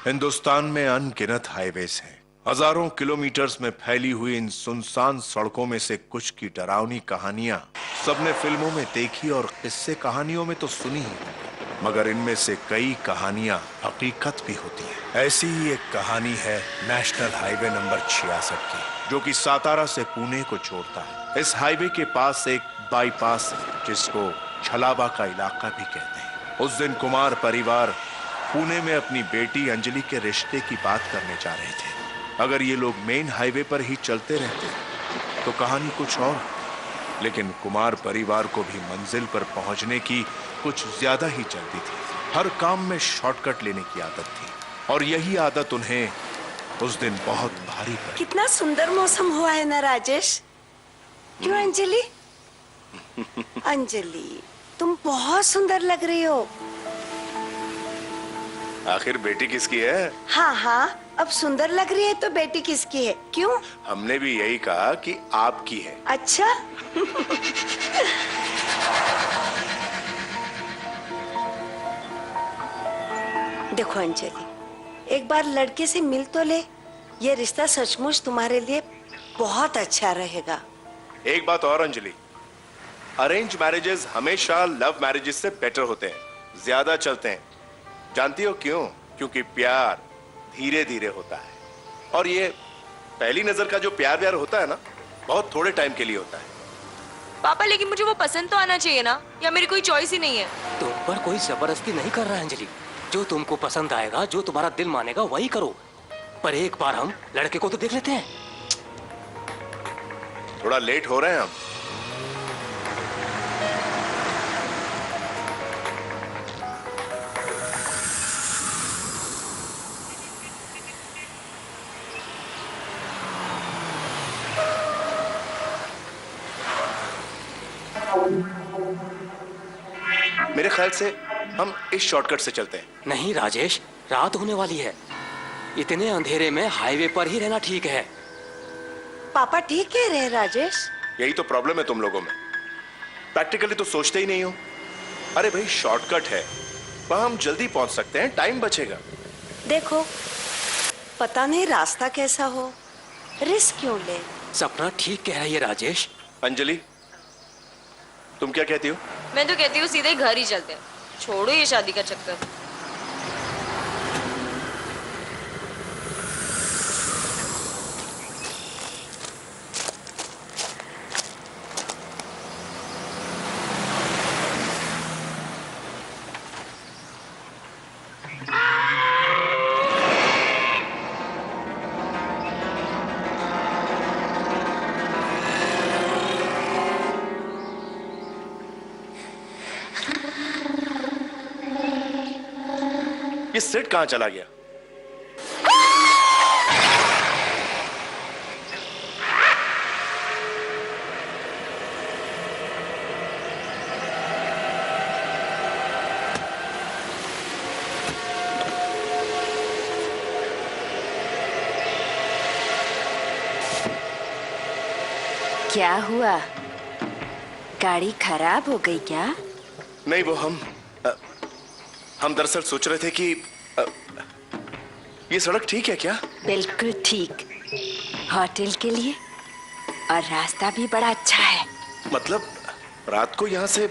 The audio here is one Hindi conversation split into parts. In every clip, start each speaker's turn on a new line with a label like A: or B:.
A: हिंदुस्तान में अनगिनत हाईवेज हैं। हजारों किलोमीटर्स में फैली हुई इन सुनसान सड़कों में से कुछ की डरावनी कहानियां सबने फिल्मों में देखी और किस्से कहानियों में तो सुनी ही, मगर इनमें से कई कहानियां हकीकत भी होती हैं। ऐसी ही एक कहानी है नेशनल हाईवे नंबर 66 की, जो कि सातारा से पुणे को जोड़ता है। इस हाईवे के पास एक बाईपास है जिसको छलावा का इलाका भी कहते हैं। उस दिन कुमार परिवार पुणे में अपनी बेटी अंजलि के रिश्ते की बात करने जा रहे थे। अगर ये लोग मेन हाईवे पर ही चलते रहते तो कहानी कुछ और, लेकिन कुमार परिवार को भी मंजिल पर पहुंचने की कुछ ज्यादा ही चलती थी। हर काम में शॉर्टकट लेने की आदत थी और यही आदत उन्हें उस दिन बहुत भारी पड़ी।
B: कितना सुंदर मौसम हुआ है ना राजेश, क्यों अंजलि? अंजलि, तुम बहुत सुंदर लग रही हो।
A: आखिर बेटी किसकी है?
B: हाँ हाँ, अब सुंदर लग रही है तो बेटी किसकी है? क्यों?
A: हमने भी यही कहा कि आपकी है।
B: अच्छा। देखो अंजलि, एक बार लड़के से मिल तो ले। ये रिश्ता सचमुच तुम्हारे लिए बहुत अच्छा रहेगा।
A: एक बात और अंजलि, अरेंज मैरिजेस हमेशा लव मैरिजेस से बेटर होते हैं, ज्यादा चलते हैं। जानती हो क्यों? क्योंकि प्यार धीरे धीरे होता है, और ये पहली नजर का जो प्यार व्यार होता है ना, बहुत थोड़े टाइम के लिए होता है।
C: पापा, लेकिन मुझे वो पसंद तो आना चाहिए ना, या मेरी कोई चॉइस ही नहीं है?
D: तुम पर कोई जबरदस्ती नहीं कर रहा है अंजलि। जो तुमको पसंद आएगा, जो तुम्हारा दिल मानेगा वही करो। पर एक बार हम लड़के को तो देख लेते हैं।
A: थोड़ा लेट हो रहे हैं हम। मेरे ख्याल से हम इस शॉर्टकट से चलते हैं।
D: नहीं राजेश, रात होने वाली है। इतने अंधेरे में हाईवे पर ही रहना ठीक है।
B: पापा ठीक कह रहे हैं राजेश।
A: यही तो प्रॉब्लम है तुम लोगों में, प्रैक्टिकली तो सोचते ही नहीं हो। अरे भाई, शॉर्टकट है, वहां हम जल्दी पहुंच सकते हैं, टाइम बचेगा।
B: देखो, पता नहीं रास्ता कैसा हो, रिस्क क्यों ले?
D: सपना ठीक कह रही है राजेश।
A: अंजलि, तुम क्या कहती हो?
C: मैं तो कहती हूँ सीधे घर ही चलते हैं, छोड़ो ये शादी का चक्कर।
A: ये सेट कहां चला गया?
E: क्या हुआ? गाड़ी खराब हो गई क्या?
A: नहीं, वो हम दरअसल सोच रहे थे कि ये सड़क ठीक है क्या?
E: बिल्कुल ठीक, होटल के लिए, और रास्ता भी बड़ा अच्छा है।
A: मतलब रात को यहाँ से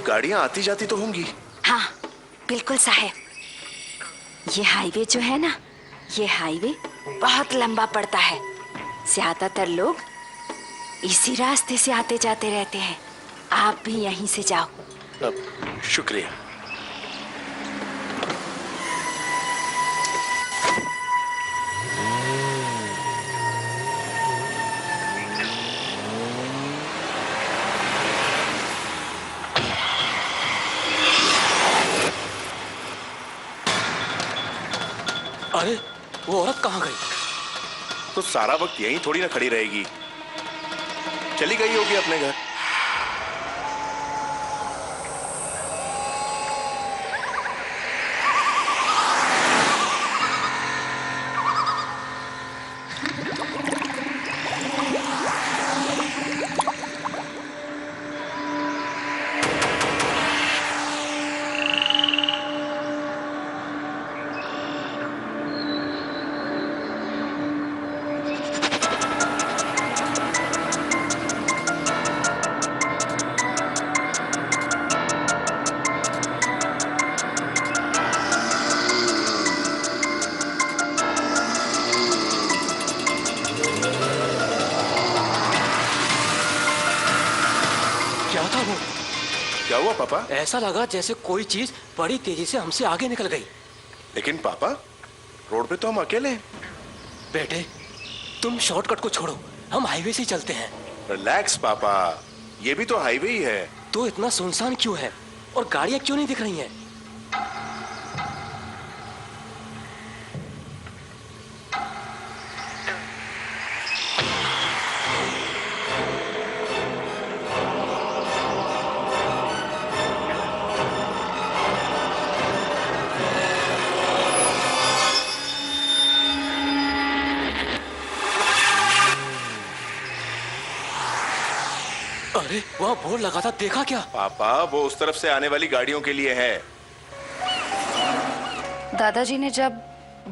A: गाड़ियां आती जाती तो होंगी?
E: हाँ बिल्कुल साहब, ये हाईवे जो है ना, ये हाईवे बहुत लंबा पड़ता है। ज्यादातर लोग इसी रास्ते से आते जाते रहते हैं। आप भी यहीं से जाओ।
A: शुक्रिया।
D: अरे वो औरत कहाँ गई?
A: तो सारा वक्त यहीं थोड़ी ना खड़ी रहेगी, चली गई होगी अपने घर। क्या हुआ पापा?
D: ऐसा लगा जैसे कोई चीज बड़ी तेजी से हमसे आगे निकल गई।
A: लेकिन पापा, रोड पे तो हम अकेले हैं।
D: बेटे, तुम शॉर्टकट को छोड़ो, हम हाईवे से ही चलते हैं।
A: रिलैक्स पापा, ये भी तो हाईवे ही है।
D: तो इतना सुनसान क्यों है और गाड़ियां क्यों नहीं दिख रही हैं? अरे वहाँ बोर्ड लगा था, देखा क्या?
A: पापा, वो उस तरफ से आने वाली गाड़ियों के लिए है।
E: दादाजी ने जब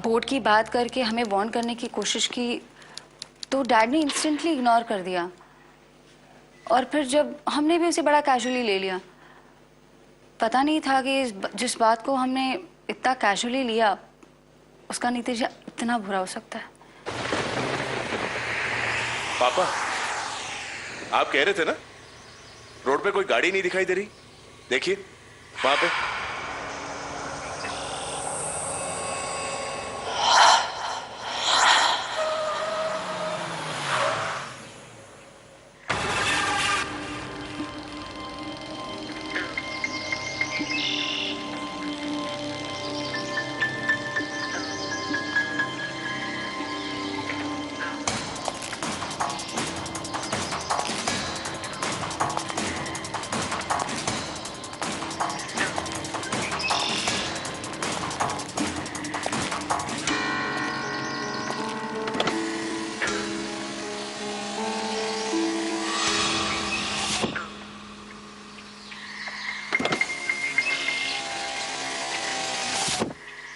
E: बोर्ड की बात करके हमें वार्न करने की कोशिश की तो डैड ने इंस्टेंटली इग्नोर कर दिया, और फिर जब हमने भी उसे बड़ा कैजुअली ले लिया। पता नहीं था कि जिस बात को हमने इतना कैजुअली लिया उसका नतीजा इतना बुरा हो सकता है।
A: पापा, आप कह रहे थे ना रोड पे कोई गाड़ी नहीं दिखाई दे रही। देखिए वहां पे।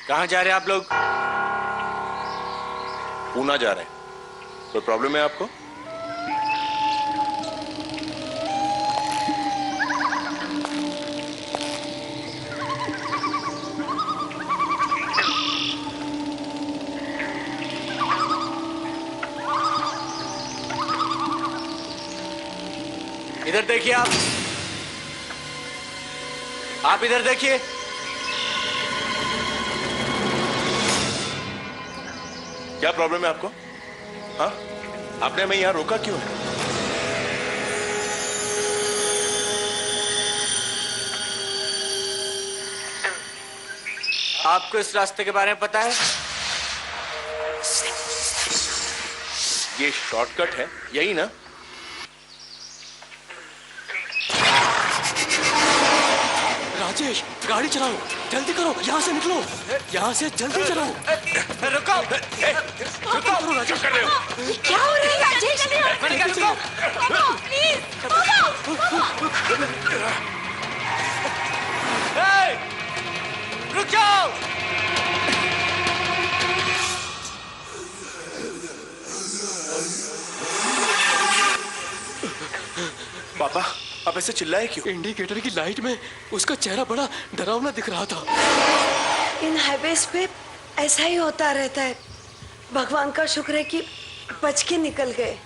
F: कहाँ जा रहे हैं आप लोग?
A: पूना जा रहे हैं। कोई प्रॉब्लम है आपको?
F: इधर देखिए आप इधर देखिए।
A: क्या प्रॉब्लम है आपको? हाँ, आपने हमें यहां रोका क्यों है?
F: आपको इस रास्ते के बारे में पता है?
A: ये शॉर्टकट है, यही ना?
D: राजेश, गाड़ी चलाओ, जल्दी करो, यहाँ से निकलो, यहाँ से जल्दी चलो।
F: रुको,
D: करो राजेश।
A: कर रहे हो?
E: क्या हो रहा है राजेश?
F: मैंने कहा रुको।
C: प्लीज
F: रुक जाओ।
A: पापा, आप ऐसे चिल्लाए क्यों?
D: इंडिकेटर की लाइट में उसका चेहरा बड़ा डरावना दिख रहा था।
B: इन हाईवेज पे ऐसा ही होता रहता है। भगवान का शुक्र है कि बच के निकल गए।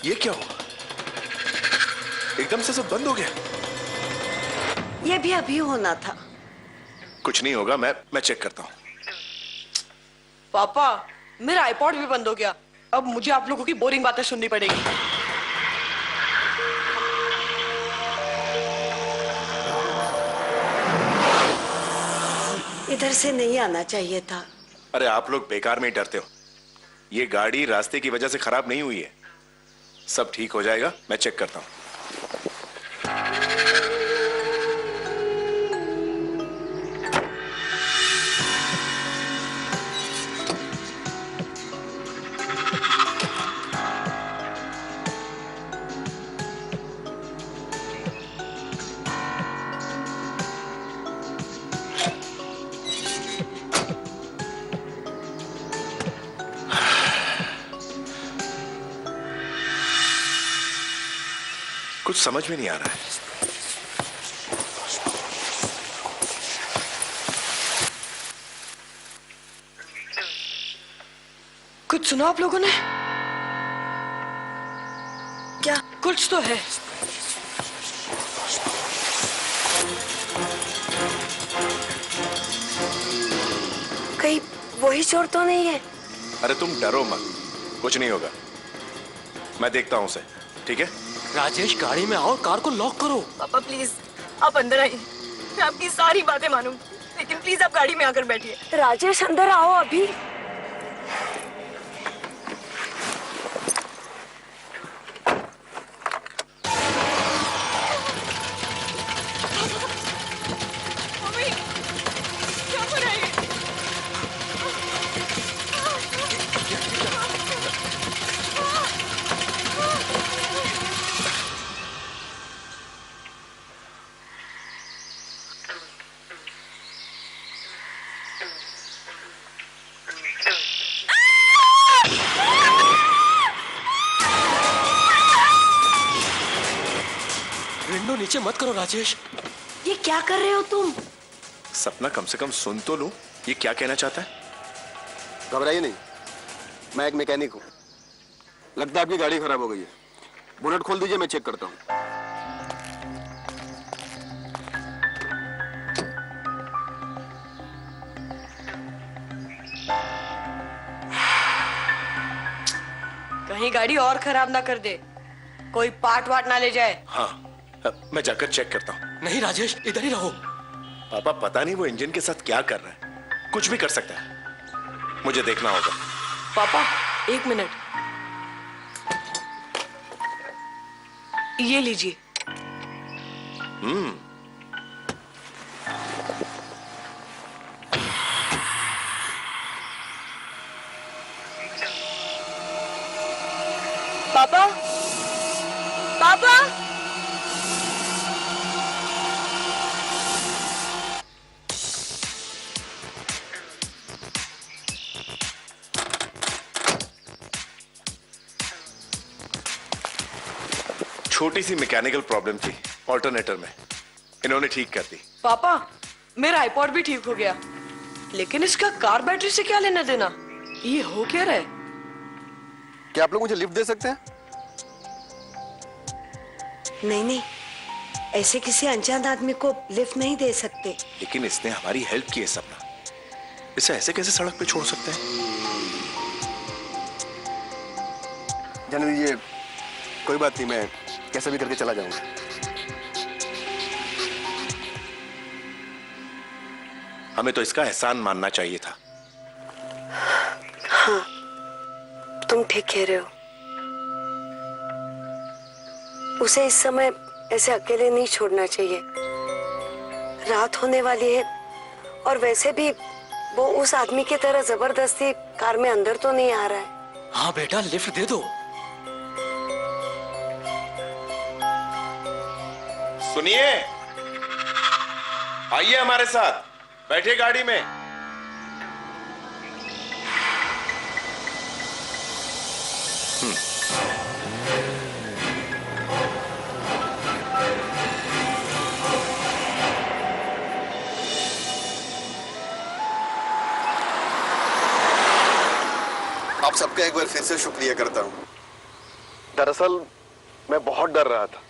A: ये क्या हुआ? एकदम से सब बंद हो गया।
B: ये भी अभी होना था।
A: कुछ नहीं होगा, मैं चेक करता हूँ।
G: पापा, मेरा आईपॉड भी बंद हो गया। अब मुझे आप लोगों की बोरिंग बातें सुननी पड़ेगी।
B: इधर से नहीं आना चाहिए था।
A: अरे आप लोग बेकार में ही डरते हो। ये गाड़ी रास्ते की वजह से खराब नहीं हुई है। सब ठीक हो जाएगा, मैं चेक करता हूँ। कुछ समझ में नहीं आ रहा है।
G: कुछ सुना आप लोगों ने?
B: क्या?
G: कुछ तो है।
B: कहीं वही चोर तो नहीं है?
A: अरे तुम डरो मत, कुछ नहीं होगा। मैं देखता हूं उसे, ठीक है?
D: राजेश गाड़ी में आओ, कार को लॉक करो।
C: पापा प्लीज आप अंदर आइए, मैं आपकी सारी बातें मानूंगी, लेकिन प्लीज आप गाड़ी में आकर बैठिए।
B: राजेश अंदर आओ अभी।
C: मम्मी क्या हो रहा है?
D: विंडो नीचे मत करो राजेश।
B: ये क्या कर रहे हो तुम?
A: सपना कम से कम सुन तो लो, ये क्या कहना चाहता है?
H: घबराइए नहीं, मैं एक मैकेनिक हूँ। लगता है आपकी गाड़ी खराब हो गई है। बोनट खोल दीजिए, मैं चेक करता हूँ।
G: कहीं गाड़ी और खराब ना कर दे, कोई पार्ट वाट ना ले जाए।
A: हाँ, मैं जाकर चेक करता हूँ।
D: नहीं राजेश, इधर ही रहो।
A: पापा पता नहीं वो इंजन के साथ क्या कर रहा है, कुछ भी कर सकता है, मुझे देखना होगा।
G: पापा एक मिनट, ये लीजिए।
C: पापा पापा
A: छोटी सी मैकेनिकल प्रॉब्लम थी ऑल्टरनेटर में, इन्होंने ठीक कर दी।
G: पापा मेरा आईपॉड भी ठीक हो गया, लेकिन इसका कार बैटरी से क्या लेना देना? ये हो क्या रहा है?
H: क्या आप लोग मुझे लिफ्ट दे सकते हैं?
B: नहीं नहीं, ऐसे किसी अनजान आदमी को लिफ्ट नहीं दे सकते।
A: लेकिन इसने हमारी हेल्प की है सपना, इसे ऐसे कैसे सड़क पे छोड़ सकते हैं?
H: जाने दीजिए, कोई बात नहीं, मैं कैसे भी करके चला जाऊंगा।
A: हमें तो इसका एहसान मानना चाहिए था।
B: हाँ, तुम ठीक कह रहे हो। उसे इस समय ऐसे अकेले नहीं छोड़ना चाहिए। रात होने वाली है, और वैसे भी वो उस आदमी की तरह जबरदस्ती कार में अंदर तो नहीं आ रहा है।
D: हाँ बेटा, लिफ्ट दे दो।
A: सुनिए, आइए हमारे साथ, बैठिए गाड़ी में।
H: आप सबका एक बार फिर से शुक्रिया करता हूँ। दरअसल मैं बहुत डर रहा था।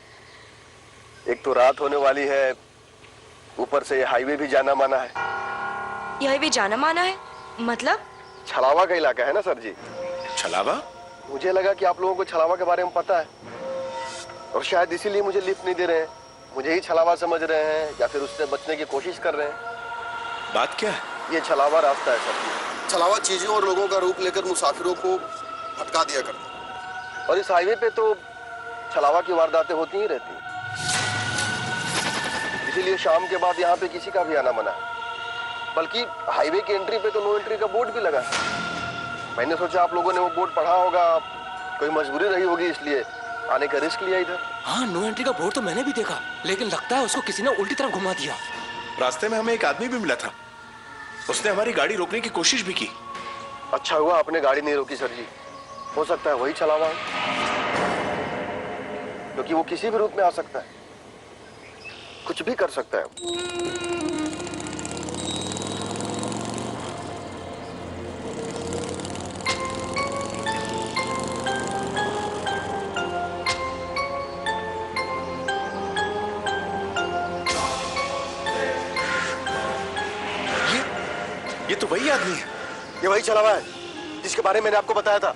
H: एक तो रात होने वाली है, ऊपर से ये हाईवे भी जाना माना है।
C: ये हाईवे जाना माना है मतलब?
H: छलावा का इलाका है ना सर जी।
A: छलावा?
H: मुझे लगा कि आप लोगों को छलावा के बारे में पता है, और शायद इसीलिए मुझे लिफ्ट नहीं दे रहे हैं। मुझे ही छलावा समझ रहे हैं, या फिर उससे बचने की कोशिश कर रहे हैं।
A: बात क्या है?
H: ये छलावा रास्ता है सर जी। छलावा चीजों और लोगों का रूप लेकर मुसाफिरों को भटका दिया करता, और इस हाईवे पे तो छलावा की वारदातें होती ही रहती हैं। इसीलिए शाम के बाद यहाँ पे किसी का भी आना मना है। बल्कि हाईवे की एंट्री पे तो नो एंट्री का बोर्ड भी लगा है। मैंने सोचा आप लोगों ने वो बोर्ड पढ़ा होगा, कोई मजबूरी रही होगी इसलिए आने का रिस्क लिया इधर।
D: हाँ, नो एंट्री का बोर्ड तो मैंने भी देखा, लेकिन लगता है उसको किसी ने उल्टी तरफ घुमा दिया।
A: रास्ते में हमें एक आदमी भी मिला था, उसने हमारी गाड़ी रोकने की कोशिश भी की।
H: अच्छा हुआ आपने गाड़ी नहीं रोकी सर जी, हो सकता है वही चला हुआ, क्योंकि वो किसी भी रूप में आ सकता है, कुछ भी कर सकता है।
A: ये तो वही आदमी है।
H: ये वही चला हुआ है जिसके बारे में मैंने आपको बताया था।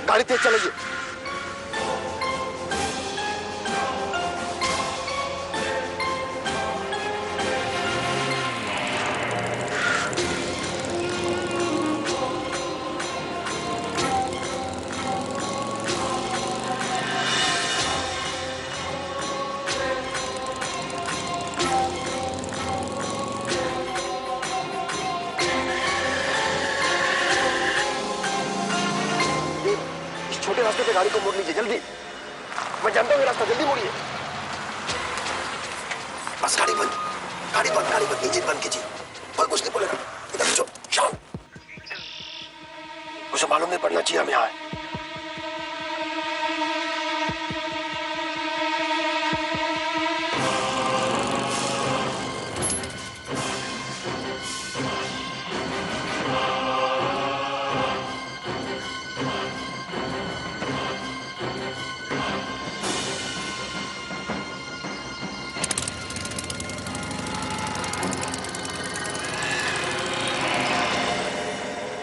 H: गाड़ी तेज चलाइए। छोटे रास्ते पे गाड़ी को मोड़ लीजिए जल्दी। मैं जानता हूँ ये रास्ता, जल्दी मोड़िए। बस गाड़ी बंद, गाड़ी बंद, गाड़ी बंद, इंजन बंद कीजिए। कोई कुछ नहीं बोलेगा। इधर खींचो, शांत। उसे मालूम नहीं पड़ना चाहिए हम यहाँ हैं।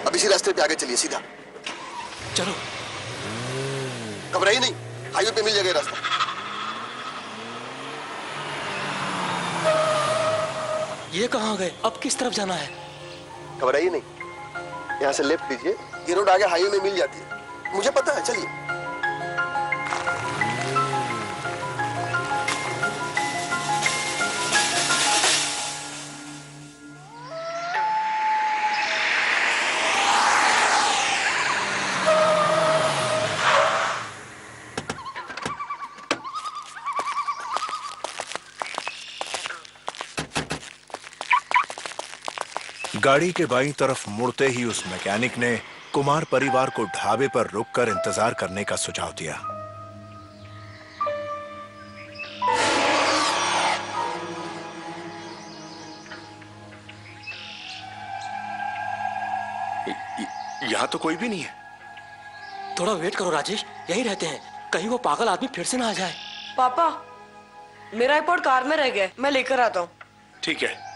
H: अब इसी रास्ते पे आगे चलिए सीधा।
D: चलो।
H: घबराइए नहीं, हाईवे पे मिल जाएगा रास्ता।
D: ये कहाँ गए? अब किस तरफ जाना है?
H: घबराइए नहीं, यहाँ से लेफ्ट लीजिए, ये रोड आगे हाईवे में मिल जाती है, मुझे पता है, चलिए।
A: गाड़ी के बाईं तरफ मुड़ते ही उस मैकेनिक ने कुमार परिवार को ढाबे पर रुककर इंतजार करने का सुझाव दिया। यहां तो कोई भी नहीं है।
D: थोड़ा वेट करो राजेश, यही रहते हैं, कहीं वो पागल आदमी फिर से ना आ जाए।
G: पापा, मेरा आईपॉड कार में रह गया, मैं लेकर आता हूँ।
A: ठीक है।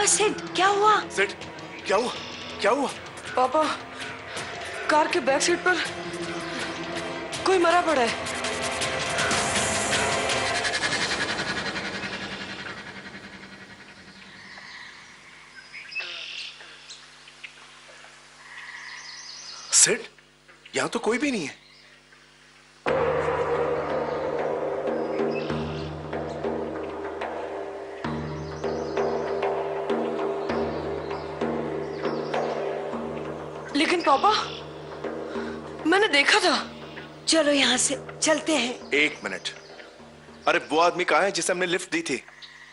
B: सिड, क्या हुआ?
A: सिड, क्या हुआ? क्या हुआ?
G: पापा, कार के बैक सीट पर कोई मरा पड़ा है।
A: सिड, यहां तो कोई भी नहीं है।
G: लेकिन पापा, मैंने देखा था।
B: चलो यहाँ से चलते हैं।
A: एक मिनट, अरे वो आदमी कहाँ है जिसे हमने लिफ्ट दी थी?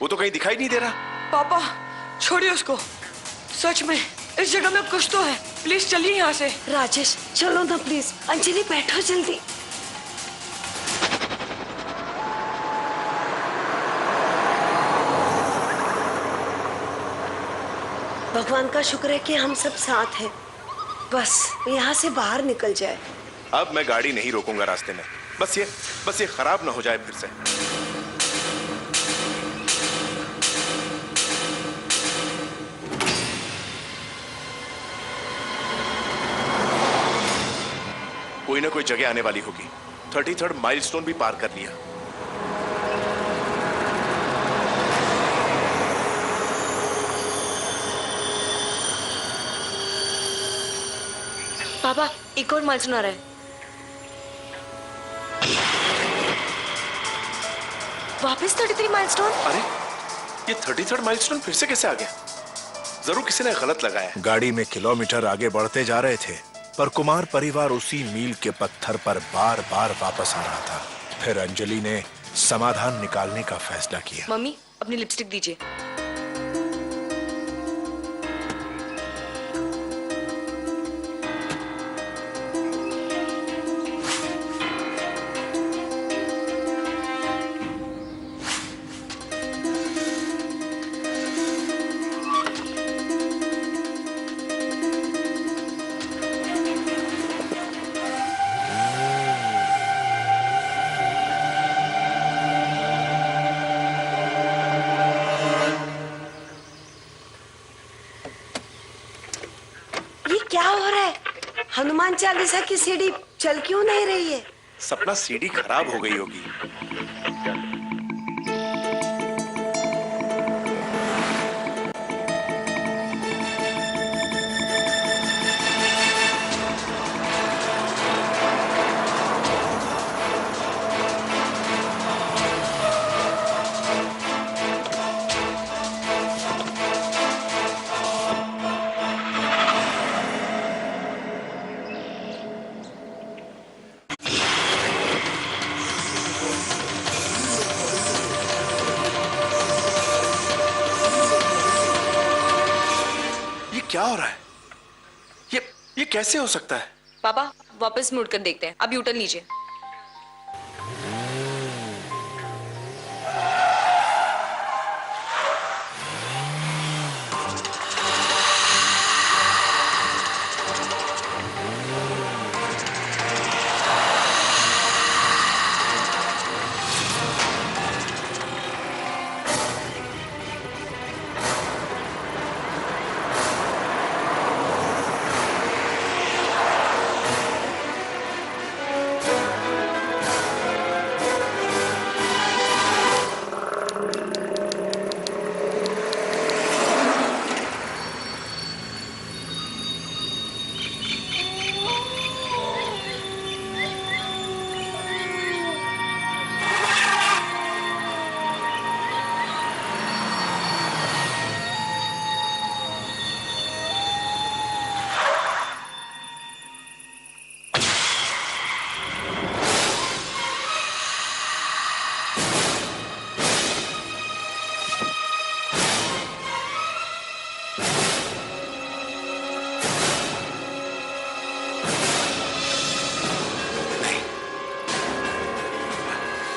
A: वो तो कहीं दिखाई नहीं दे रहा।
G: पापा, छोड़िए उसको। सच में इस जगह में कुछ तो है। प्लीज चलिए यहाँ से।
B: राजेश, चलो ना प्लीज। अंजलि, बैठो जल्दी। भगवान का शुक्र है कि हम सब साथ हैं। बस यहाँ से बाहर निकल जाए।
A: अब मैं गाड़ी नहीं रोकूंगा रास्ते में। बस ये खराब ना हो जाए फिर से। ना कोई जगह आने वाली होगी। 33rd माइलस्टोन भी पार कर लिया।
G: पापा एक और माइलस्टोन आ रहा है। वापस 33 माइलस्टोन।
A: अरे ये 33rd माइलस्टोन फिर से कैसे आ गया? जरूर किसी ने गलत लगाया। गाड़ी में किलोमीटर आगे बढ़ते जा रहे थे, पर कुमार परिवार उसी मील के पत्थर पर बार बार वापस आ रहा था। फिर अंजलि ने समाधान निकालने का फैसला किया।
G: मम्मी अपनी लिपस्टिक दीजिए।
B: क्या हो रहा है? हनुमान चालीसा की सीढ़ी चल क्यों नहीं रही है?
A: सपना सीढ़ी खराब हो गई होगी। क्या हो रहा है? ये कैसे हो सकता है?
G: पापा वापस मुड़कर देखते हैं। अब यूटर्न लीजिए।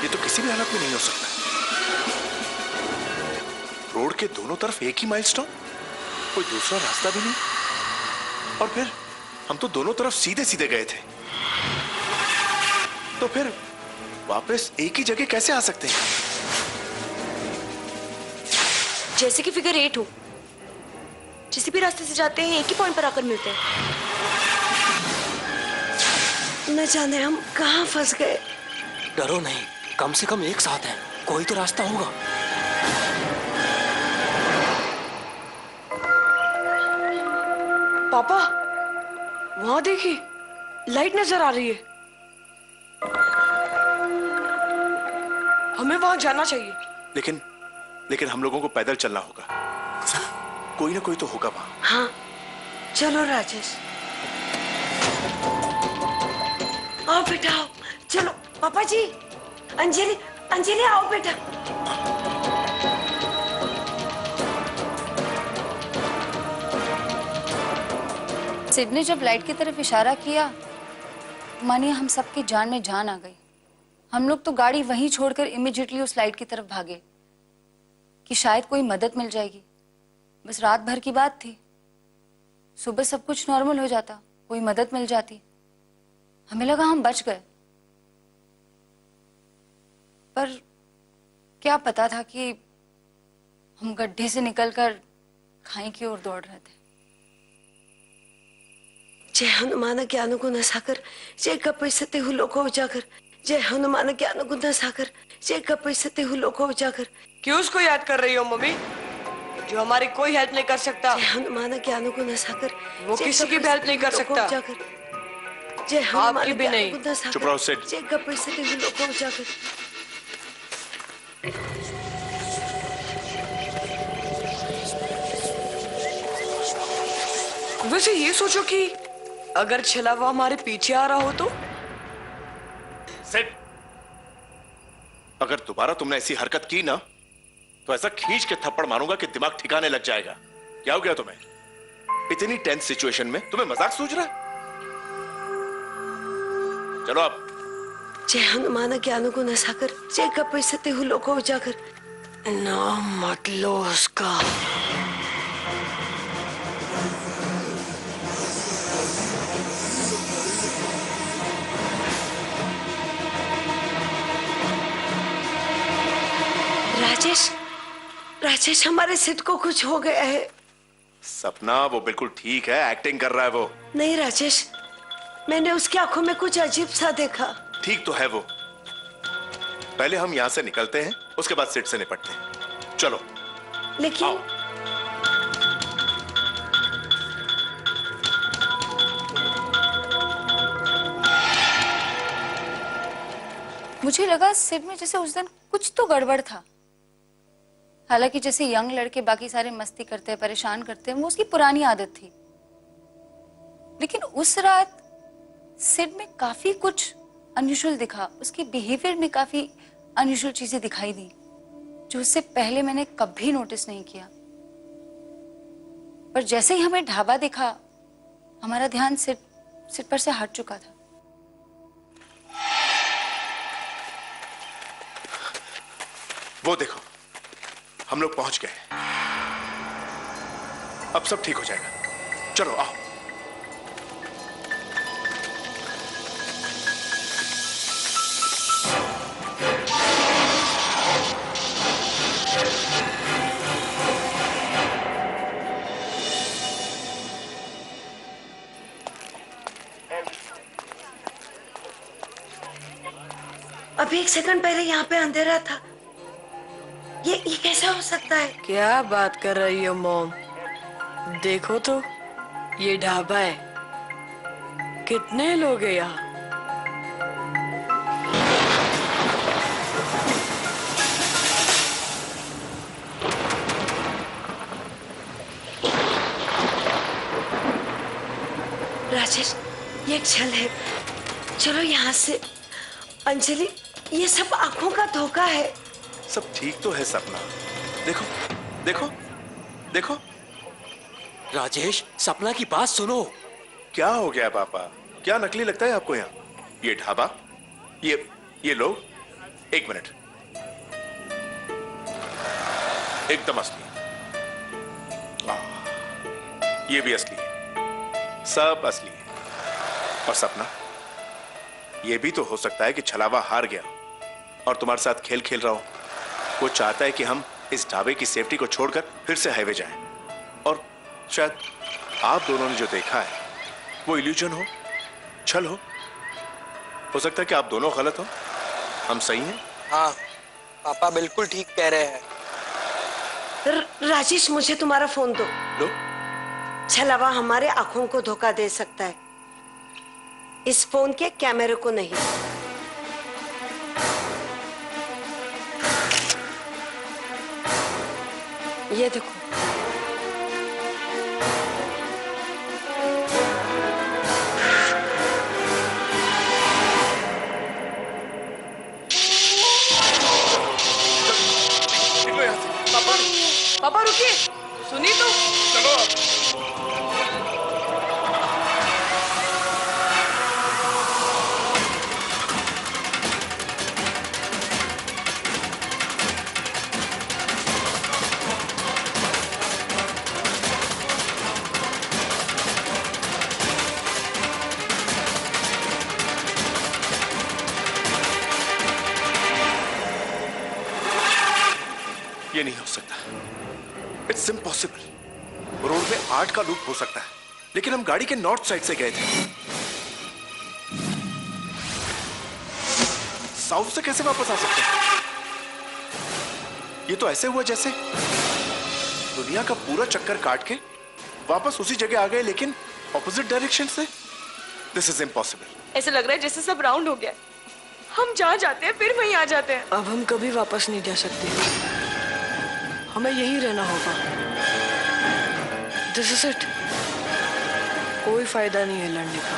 G: ये तो किसी भी हालत में नहीं हो सकता। रोड के दोनों तरफ एक ही माइलस्टोन, कोई दूसरा रास्ता भी नहीं। और फिर हम तो दोनों तरफ सीधे सीधे गए थे, तो फिर वापस एक ही जगह कैसे आ सकते हैं? जैसे कि फिगर 8 हो, जिस भी रास्ते से जाते हैं एक ही पॉइंट पर आकर मिलते हैं।
B: न जाने हम कहाँ फंस गए।
D: डरो नहीं, कम से कम एक साथ है, कोई तो रास्ता होगा।
G: पापा वहां देखिए, लाइट नजर आ रही है। हमें वहां जाना चाहिए।
A: लेकिन हम लोगों को पैदल चलना होगा। कोई ना कोई तो होगा वहां।
B: हाँ चलो राजेश, आओ बेटा आओ, चलो। पापा जी, अंजलि अंजलि आओ बेटा।
I: सिड ने जब लाइट की तरफ इशारा किया, मानिए हम सबकी जान में जान आ गई। हम लोग तो गाड़ी वहीं छोड़कर इमीडिएटली उस लाइट की तरफ भागे कि शायद कोई मदद मिल जाएगी। बस रात भर की बात थी, सुबह सब कुछ नॉर्मल हो जाता, कोई मदद मिल जाती। हमें लगा हम बच गए, पर क्या पता था कि हम गड्ढे से निकलकर खाई की ओर दौड़ रहे थे।
B: जय हनुमान ज्ञान गुण सागर, जय कपीसते हु लोको उजागर, जय हनुमान ज्ञान गुण सागर, जय कपीसते हु लोको उजागर।
C: क्यों उसको याद कर रही हो मम्मी, जो हमारी कोई हेल्प नहीं कर सकता?
B: जय हनुमान ज्ञान गुण सागर,
C: वो किसी की भी हेल्प नहीं कर सकता।
B: जय हनुमान
C: आपकी भी नहीं।
A: चुप रहो सिड।
B: जय कपीसते हु लोको उजागर।
C: वैसे ये सोचो कि अगर छलावा हमारे पीछे आ रहा हो तो?
A: सिड, अगर दोबारा तुमने ऐसी हरकत की ना तो ऐसा खींच के थप्पड़ मारूंगा कि दिमाग ठिकाने लग जाएगा। क्या हो गया तुम्हें? इतनी टेंस सिचुएशन में तुम्हें मजाक सूझ रहा है? चलो अब।
B: जय हनुमान ज्ञान गुण सागर, जय कपीसते हु लोको उजागर।
C: नाम मत लो उसका।
B: राजेश, राजेश हमारे सिड को कुछ हो गया है।
A: सपना, वो बिल्कुल ठीक है, एक्टिंग कर रहा है वो।
B: नहीं राजेश, मैंने उसकी आंखों में कुछ अजीब सा देखा।
A: ठीक तो है वो। पहले हम यहां से निकलते हैं, उसके बाद सिड से निपटते हैं। चलो।
B: लेकिन
A: आओ।
I: मुझे लगा सिड में जैसे उस दिन कुछ तो गड़बड़ था। हालांकि जैसे यंग लड़के बाकी सारे मस्ती करते हैं, परेशान करते हैं, वो उसकी पुरानी आदत थी। लेकिन उस रात सिड में काफी कुछ अनयूजुअल दिखा। उसके बिहेवियर में काफी अनयूजुअल चीजें दिखाई दी, जो उससे पहले मैंने कभी नोटिस नहीं किया। पर जैसे ही हमें ढाबा दिखा, हमारा ध्यान सिड पर से हट चुका था।
A: वो देखो, हम लोग पहुंच गए। अब सब ठीक हो जाएगा। चलो आओ।
B: अभी 1 सेकंड पहले यहाँ पे अंधेरा था। ये कैसे हो सकता है?
C: क्या बात कर रही हो मॉम? देखो तो, ये ढाबा है। कितने लोग हैं यहाँ?
B: राजेश, ये एक छल है। चलो यहाँ से। अंजलि, ये सब आंखों का धोखा है।
A: सब ठीक तो है सपना। देखो देखो देखो।
D: राजेश, सपना की बात सुनो।
A: क्या हो गया पापा? क्या नकली लगता है आपको यहाँ? ये ढाबा, ये लोग। एक मिनट, एकदम असली। ये भी असली है, सब असली है। और सपना, ये भी तो हो सकता है कि छलावा हार गया और तुम्हारे साथ खेल खेल रहा हो। वो चाहता है कि हम इस ढाबे की सेफ्टी को छोड़कर फिर से हाईवे जाएं। और शायद आप दोनों ने जो देखा है वो इल्यूजन हो, छल हो सकता है कि आप दोनों गलत हो, हम सही हैं।
F: हाँ, पापा बिल्कुल ठीक कह रहे हैं।
B: राजेश, मुझे तुम्हारा फोन दो।
A: लो।
B: छलावा हमारे आंखों को धोखा दे सकता है, इस फोन के कैमरे को नहीं। ये देखो।
C: पापा रुकिए, सुनिए तो।
A: चलो। ये नहीं हो सकता। It's impossible. रोड में 8 का लूप हो सकता है,
G: लेकिन हम गाड़ी के नॉर्थ साइड से गए थे। साउथ से कैसे वापस आ सकते हैं? ये तो ऐसे हुआ जैसे दुनिया का पूरा चक्कर काट के वापस उसी जगह आ गए, लेकिन ऑपोजिट डायरेक्शन से। This is impossible.
J: ऐसा लग रहा है जैसे सब राउंड हो गया। हम जहाँ जाते हैं फिर वहीं आ जाते हैं।
C: अब हम कभी वापस नहीं जा सकते, हमें यहीं रहना होगा। This is it. कोई फायदा नहीं है लड़ने का।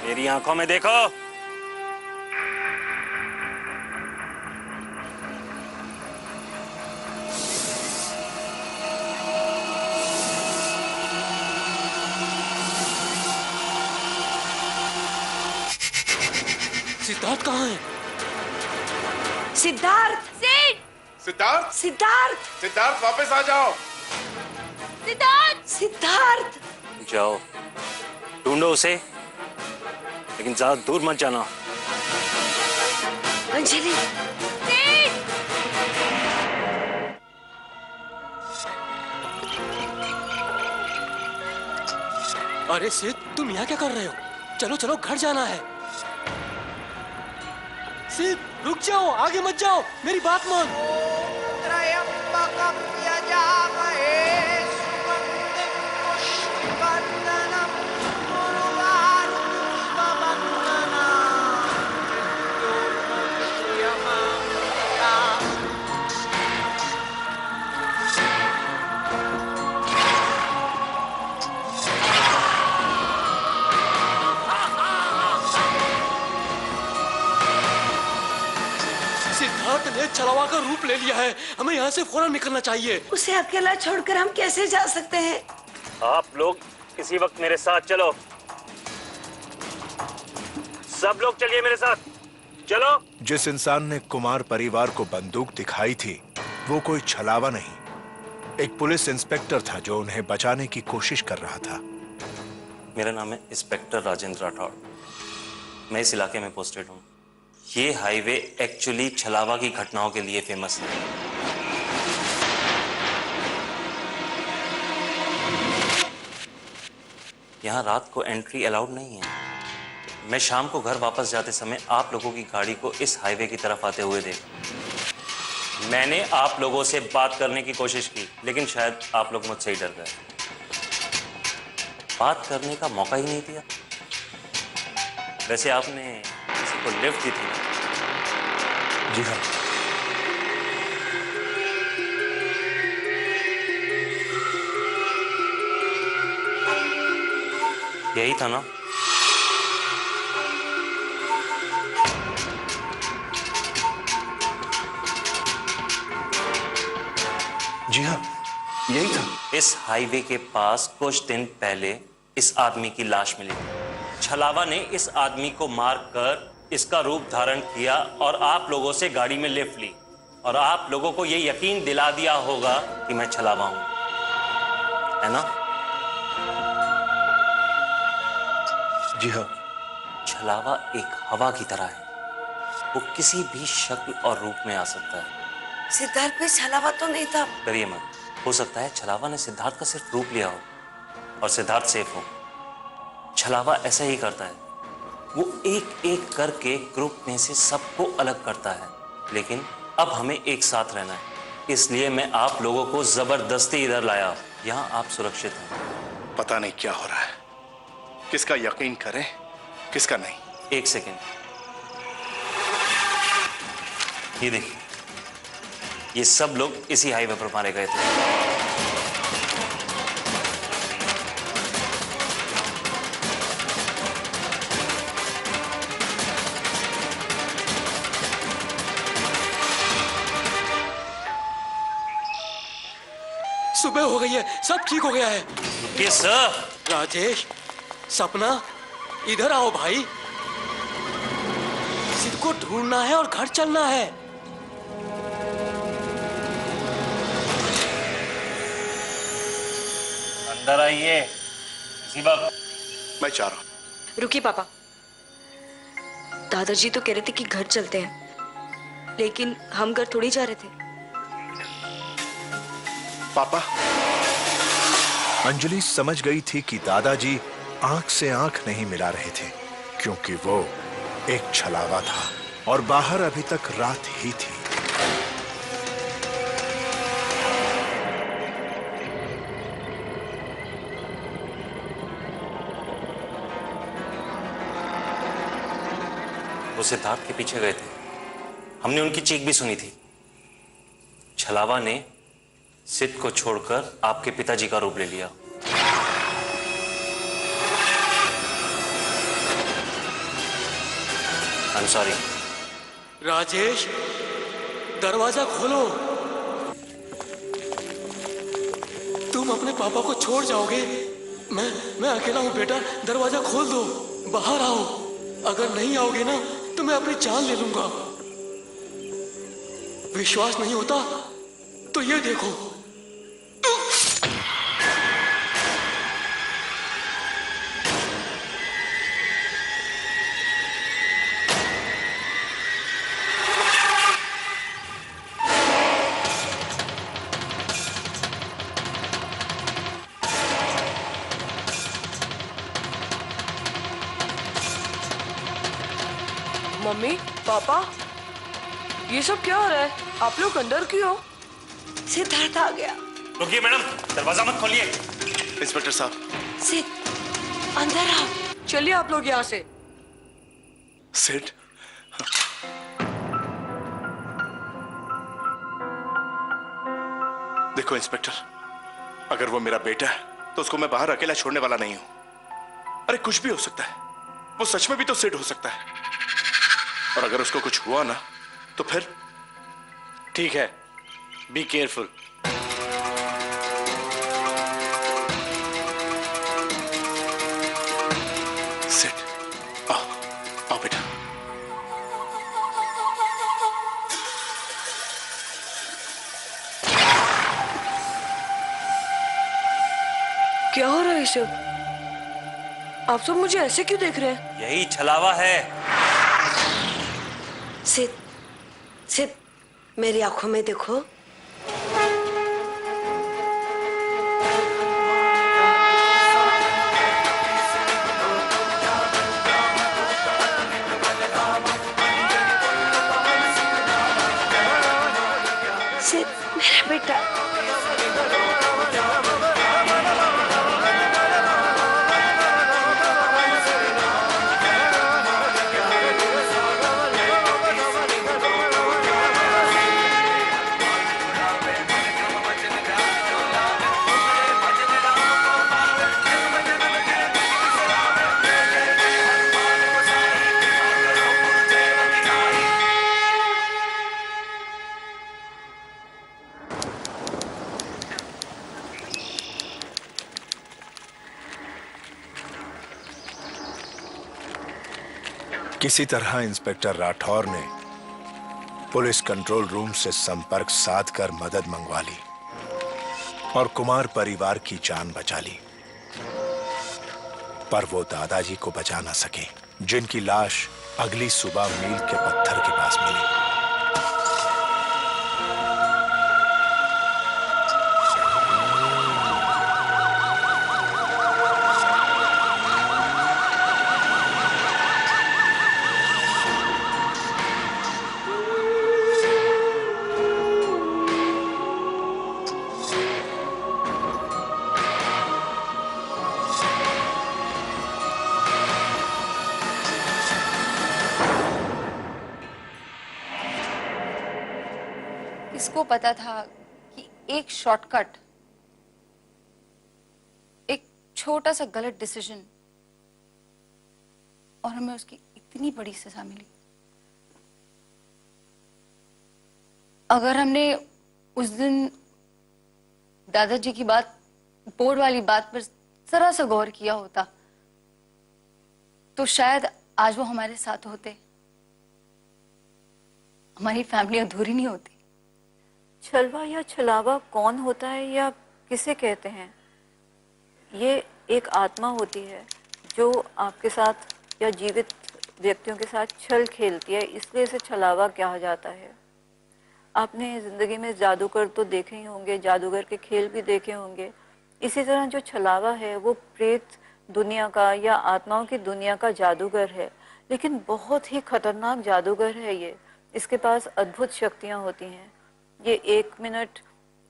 K: मेरी आंखों में देखो।
D: सिद्धार्थ कहाँ है?
B: सिद्धार्थ!
G: सिद्धार्थ!
B: सिद्धार्थ!
G: सिद्धार्थ वापस आ जाओ।
B: सिद्धार्थ! सिद्धार्थ!
K: जाओ ढूंढो उसे, लेकिन ज्यादा दूर मत जाना।
B: अंजलि!
D: अरे सिद्ध, तुम यहाँ क्या कर रहे हो? चलो चलो, घर जाना है। सिद्ध रुक जाओ, आगे मत जाओ, मेरी बात मान। सिद्धार्थ ने छलावा का रूप ले लिया है, हमें यहाँ से फौरन निकलना चाहिए।
B: उसे अकेला छोड़कर हम कैसे जा सकते हैं?
K: आप लोग इसी वक्त मेरे साथ चलो। सब लोग चलिए मेरे साथ, चलो।
A: जिस इंसान ने कुमार परिवार को बंदूक दिखाई थी वो कोई छलावा नहीं, एक पुलिस इंस्पेक्टर था जो उन्हें बचाने की कोशिश कर रहा था।
K: मेरा नाम है इंस्पेक्टर राजेंद्र राठौड़। मैं इस इलाके में पोस्टेड हूँ। ये हाईवे एक्चुअली छलावा की घटनाओं के लिए फेमस है। यहाँ रात को एंट्री अलाउड नहीं है। मैं शाम को घर वापस जाते समय आप लोगों की गाड़ी को इस हाईवे की तरफ आते हुए देखा। मैंने आप लोगों से बात करने की कोशिश की, लेकिन शायद आप लोग मुझसे ही डर गए। बात करने का मौका ही नहीं दिया। वैसे आपने किसी को लिफ्ट दी थी ना?
A: जी हाँ।
K: यही था ना?
G: जी हाँ, यही था।
K: इस हाईवे के पास कुछ दिन पहले इस आदमी की लाश मिली। छलावा ने इस आदमी को मारकर इसका रूप धारण किया और आप लोगों से गाड़ी में लिफ्ट ली, और आप लोगों को यह यकीन दिला दिया होगा कि मैं छलावा हूं, है ना?
G: जी हाँ।
K: छलावा एक हवा की तरह है, वो किसी भी शक्ल और रूप में आ सकता है।
B: सिद्धार्थ में छलावा तो नहीं था।
K: डरिए मत, हो सकता है छलावा ने सिद्धार्थ का सिर्फ रूप लिया हो और सिद्धार्थ सेफ हो। छलावा ऐसा ही करता है, वो एक एक करके ग्रुप में से सबको अलग करता है। लेकिन अब हमें एक साथ रहना है, इसलिए मैं आप लोगों को जबरदस्ती इधर लाया। यहाँ आप सुरक्षित हैं।
G: पता नहीं क्या हो रहा है, किसका यकीन करें किसका नहीं।
K: एक सेकेंड, ये देखिए, ये सब लोग इसी हाईवे पर मारे गए थे।
D: सुबह हो गई है, सब ठीक हो गया है।
K: रुकिए सर।
D: राजेश, सपना, इधर आओ भाई। सिद्ध को ढूंढना है और घर चलना है।
K: अंदर आइए इसी वक्त।
G: मैं चाह रहा हूं।
J: रुकिए पापा, दादाजी तो कह रहे थे कि घर चलते हैं, लेकिन हम घर थोड़ी जा रहे थे।
G: पापा।
A: अंजलि समझ गई थी कि दादाजी आंख से आंख नहीं मिला रहे थे, क्योंकि वो एक छलावा था और बाहर अभी तक रात ही थी।
K: वो सिद्धार्थ के पीछे गए थे, हमने उनकी चीख भी सुनी थी। छलावा ने सिद्ध को छोड़कर आपके पिताजी का रूप ले लिया। I'm sorry।
D: राजेश, दरवाजा खोलो। तुम अपने पापा को छोड़ जाओगे? मैं अकेला हूं बेटा, दरवाजा खोल दो, बाहर आओ। अगर नहीं आओगे ना तो मैं अपनी जान ले लूंगा। विश्वास नहीं होता तो ये देखो।
J: मम्मी, पापा, ये सब क्या हो रहा है? आप लोग अंदर क्यों?
B: सिद्धार्थ आ गया।
K: रुकिए मैडम, दरवाजा मत खोलिए।
G: इंस्पेक्टर साहब।
B: सिद्ध, अंदर आओ।
J: चलिए आप लोग यहाँ से।
G: सिड, देखो इंस्पेक्टर, अगर वो मेरा बेटा है तो उसको मैं बाहर अकेला छोड़ने वाला नहीं हूं। अरे कुछ भी हो सकता है, वो सच में भी तो सिड हो सकता है। और अगर उसको कुछ हुआ ना तो फिर।
L: ठीक है, बी केयरफुल।
G: सिड, आओ आओ बेटा।
J: क्या हो रहा है ये सब? आप सब मुझे ऐसे क्यों देख रहे हैं?
K: यही छलावा है।
B: सिद्ध, सिद्ध, मेरी आंखों में देखो। सिद्ध, मेरा बेटा।
A: किसी तरह इंस्पेक्टर राठौर ने पुलिस कंट्रोल रूम से संपर्क साधकर मदद मंगवा ली और कुमार परिवार की जान बचा ली। पर वो दादाजी को बचा ना सके, जिनकी लाश अगली सुबह मील के पत्थर के पास मिली।
I: उसको पता था कि एक शॉर्टकट, एक छोटा सा गलत डिसीजन और हमें उसकी इतनी बड़ी सजा मिली। अगर हमने उस दिन दादाजी की बात, बोर्ड वाली बात पर जरा सा गौर किया होता तो शायद आज वो हमारे साथ होते, हमारी फैमिली अधूरी नहीं होती।
M: छलवा या छलावा कौन होता है या किसे कहते हैं? ये एक आत्मा होती है जो आपके साथ या जीवित व्यक्तियों के साथ छल खेलती है, इसलिए इसे छलावा कहा जाता है। आपने ज़िंदगी में जादूगर तो देखे ही होंगे, जादूगर के खेल भी देखे होंगे। इसी तरह जो छलावा है वो प्रेत दुनिया का या आत्माओं की दुनिया का जादूगर है, लेकिन बहुत ही खतरनाक जादूगर है ये। इसके पास अद्भुत शक्तियाँ होती हैं। ये 1 मिनट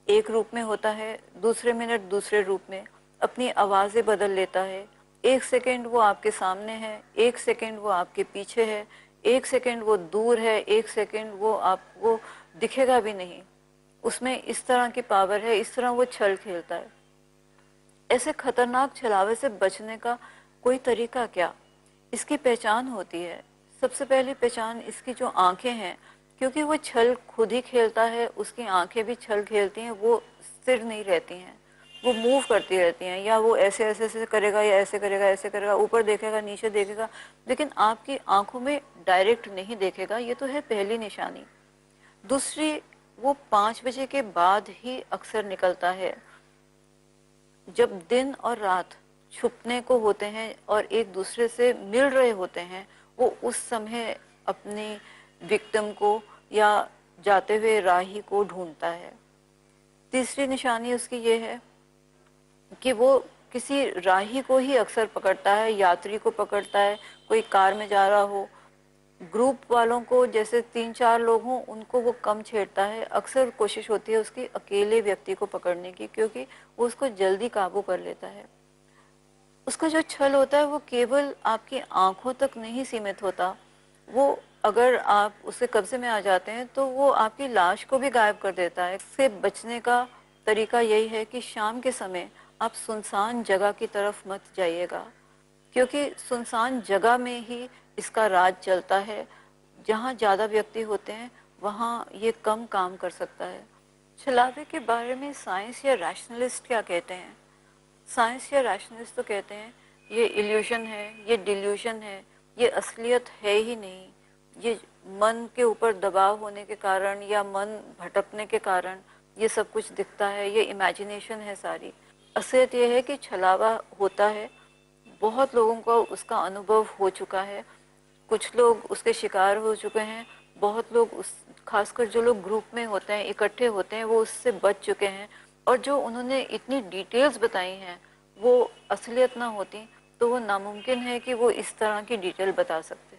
M: एक रूप में होता है, दूसरे मिनट दूसरे रूप में, अपनी आवाज़ें बदल लेता है। 1 सेकेंड वो आपके सामने है, 1 सेकेंड वो आपके पीछे है, 1 सेकेंड वो दूर है, 1 सेकेंड वो आपको दिखेगा भी नहीं। उसमें इस तरह की पावर है, इस तरह वो छल खेलता है। ऐसे खतरनाक छलावे से बचने का कोई तरीका क्या? इसकी पहचान होती है। सबसे पहली पहचान इसकी जो आंखें हैं, क्योंकि वो छल खुद ही खेलता है, उसकी आंखें भी छल खेलती हैं, वो स्थिर नहीं रहती हैं, वो मूव करती रहती हैं। या वो ऐसे ऐसे ऐसे करेगा या ऐसे करेगा, ऐसे करेगा, ऊपर देखेगा, नीचे देखेगा, लेकिन आपकी आंखों में डायरेक्ट नहीं देखेगा। ये तो है पहली निशानी। दूसरी, वो 5 बजे के बाद ही अक्सर निकलता है। जब दिन और रात छुपने को होते हैं और एक दूसरे से मिल रहे होते हैं, वो उस समय अपनी विक्टिम को या जाते हुए राही को ढूंढता है। तीसरी निशानी उसकी ये है कि वो किसी राही को ही अक्सर पकड़ता है, यात्री को पकड़ता है। कोई कार में जा रहा हो, ग्रुप वालों को, जैसे 3-4 लोग हों, उनको वो कम छेड़ता है। अक्सर कोशिश होती है उसकी अकेले व्यक्ति को पकड़ने की, क्योंकि वो उसको जल्दी काबू कर लेता है। उसका जो छल होता है वो केवल आपकी आंखों तक नहीं सीमित होता। वो अगर आप उसके कब्जे में आ जाते हैं तो वो आपकी लाश को भी गायब कर देता है। इससे बचने का तरीका यही है कि शाम के समय आप सुनसान जगह की तरफ मत जाइएगा, क्योंकि सुनसान जगह में ही इसका राज चलता है। जहाँ ज़्यादा व्यक्ति होते हैं वहाँ ये कम काम कर सकता है। छलावे के बारे में साइंस या रैशनलिस्ट क्या कहते हैं? साइंस या रैशनलिस्ट तो कहते हैं ये इल्यूशन है, ये डिल्यूशन है, ये असलियत है ही नहीं, ये मन के ऊपर दबाव होने के कारण या मन भटकने के कारण ये सब कुछ दिखता है, ये इमेजिनेशन है सारी। असलियत ये है कि छलावा होता है, बहुत लोगों को उसका अनुभव हो चुका है, कुछ लोग उसके शिकार हो चुके हैं, बहुत लोग उस, खासकर जो लोग ग्रुप में होते हैं, इकट्ठे होते हैं, वो उससे बच चुके हैं। और जो उन्होंने इतनी डिटेल्स बताई हैं वो असलियत ना होती तो वो नामुमकिन है कि वो इस तरह की डिटेल बता सकते।